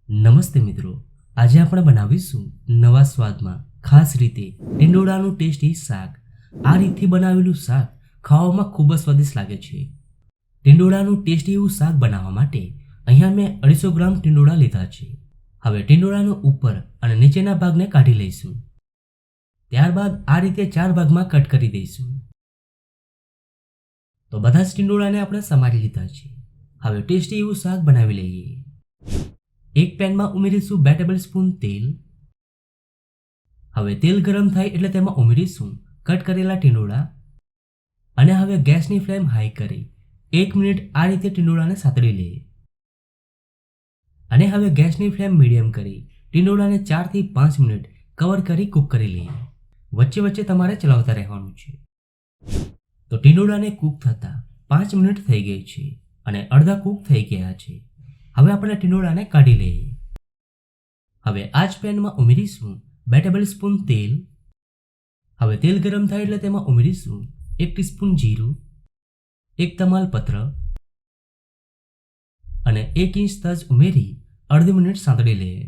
નમસ્તે મિત્રો, આજે આપણે બનાવીશું નવા સ્વાદમાં ખાસ રીતે ટીંડોળાનું ટેસ્ટી શાક. આ રીતથી બનાવેલું શાક ખાવામાં ખૂબ જ સ્વાદિષ્ટ લાગે છે. ટીંડોળાનું ટેસ્ટી એવું શાક બનાવવા માટે અહીંયા મેં 250 ગ્રામ ટીંડોળા લીધા છે. હવે ટીંડોળાનો ઉપર અને નીચેના ભાગને કાઢી લઈશું. ત્યારબાદ આ રીતે 4 ભાગમાં કટ કરી દઈશું. તો બધા જ ટીંડોળાને આપણે સમારી લીધા છે. હવે ટેસ્ટી એવું શાક બનાવી લઈએ. એક પેનમાં ઉમેરીશું 2 ટેબલસ્પૂન તેલ. હવે તેલ ગરમ થાય એટલે તેમાં ઉમેરીશું કટ કરેલા ટીંડોળા અને હવે ગેસની ફ્લેમ હાઈ કરી 1 મિનિટ આ રીતે ટીંડોળાને સાતળી લઈએ. અને હવે ગેસની ફ્લેમ મીડિયમ કરી ટીંડોળાને 4 થી 5 મિનિટ કવર કરી કૂક કરી લઈએ. વચ્ચે વચ્ચે તમારે ચલાવતા રહેવાનું છે. તો ટીંડોળાને કૂક થતાં 5 મિનિટ થઈ ગઈ છે અને અડધા કૂક થઈ ગયા છે. હવે આપણે ટીંડોળાને કાઢી લઈએ. હવે આ જ પેનમાં ઉમેરીશું 2 ટેબલસ્પૂન તેલ. હવે તેલ ગરમ થાય એટલે તેમાં ઉમેરીશું 1 ટીસ્પૂન જીરું, 1 તમાલપત્ર અને 1 ઇંચ તજ ઉમેરી અડધી મિનિટ સાંતળી લઈએ.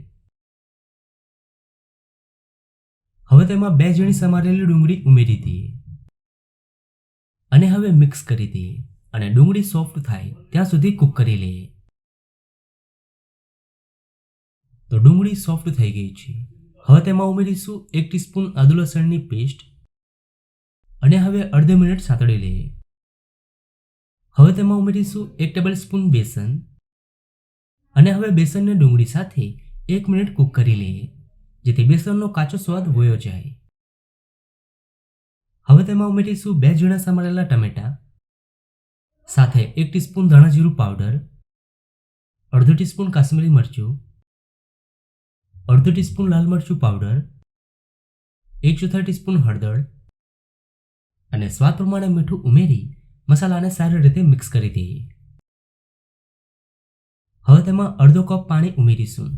હવે તેમાં 2 ઝીણી સમારેલી ડુંગળી ઉમેરી દઈએ અને હવે મિક્સ કરી દઈએ અને ડુંગળી સોફ્ટ થાય ત્યાં સુધી કૂક કરી લઈએ. તો ડુંગળી સોફ્ટ થઈ ગઈ છે. હવે તેમાં ઉમેરીશું 1 ટીસ્પૂન આદુ લસણની પેસ્ટ અને હવે અડધી મિનિટ સાંતળી લઈએ. હવે તેમાં ઉમેરીશું 1 ટેબલસ્પૂન બેસન અને હવે બેસનને ડુંગળી સાથે 1 મિનિટ કૂક કરી લઈએ જેથી બેસનનો કાચો સ્વાદ વયો જાય. હવે તેમાં ઉમેરીશું 2 ઝીણા સમારેલા ટમેટા સાથે 1 ટીસ્પૂન ધાણા જીરું પાવડર, અડધો ટીસ્પૂન કાશ્મીરી મરચું, અડધો ટીસ્પૂન લાલ મરચું પાવડર, 1/4 ટીસ્પૂન હળદર અને સ્વાદ પ્રમાણે મીઠું ઉમેરી મસાલાને સારી રીતે મિક્સ કરી દઈએ. હવે તેમાં અડધો કપ પાણી ઉમેરીશું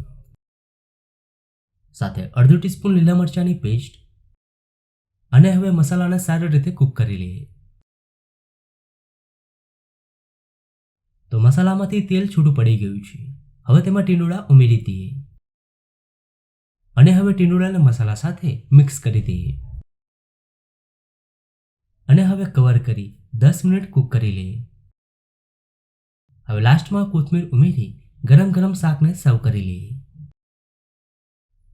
સાથે અડધો ટીસ્પૂન લીલા મરચાંની પેસ્ટ અને હવે મસાલાને સારી રીતે કૂક કરી લઈએ. તો મસાલામાંથી તેલ છૂટું પડી ગયું છે. હવે તેમાં ટીંડોળા ઉમેરી દઈએ અને હવે ટીંડોળાને મસાલા સાથે મિક્સ કરી દઈએ અને હવે કવર કરી 10 મિનિટ કૂક કરી લઈએ. હવે લાસ્ટમાં કોથમીર ઉમેરી ગરમ ગરમ શાકને સર્વ કરી લઈએ.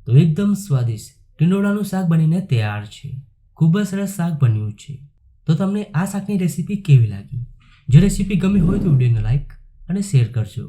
તો એકદમ સ્વાદિષ્ટ ટીંડોળાનું શાક બનીને તૈયાર છે. ખૂબ જ સરસ શાક બન્યું છે. તો તમને આ શાકની રેસીપી કેવી લાગી? જો રેસીપી ગમી હોય તો વિડીયોને લાઈક અને શેર કરજો.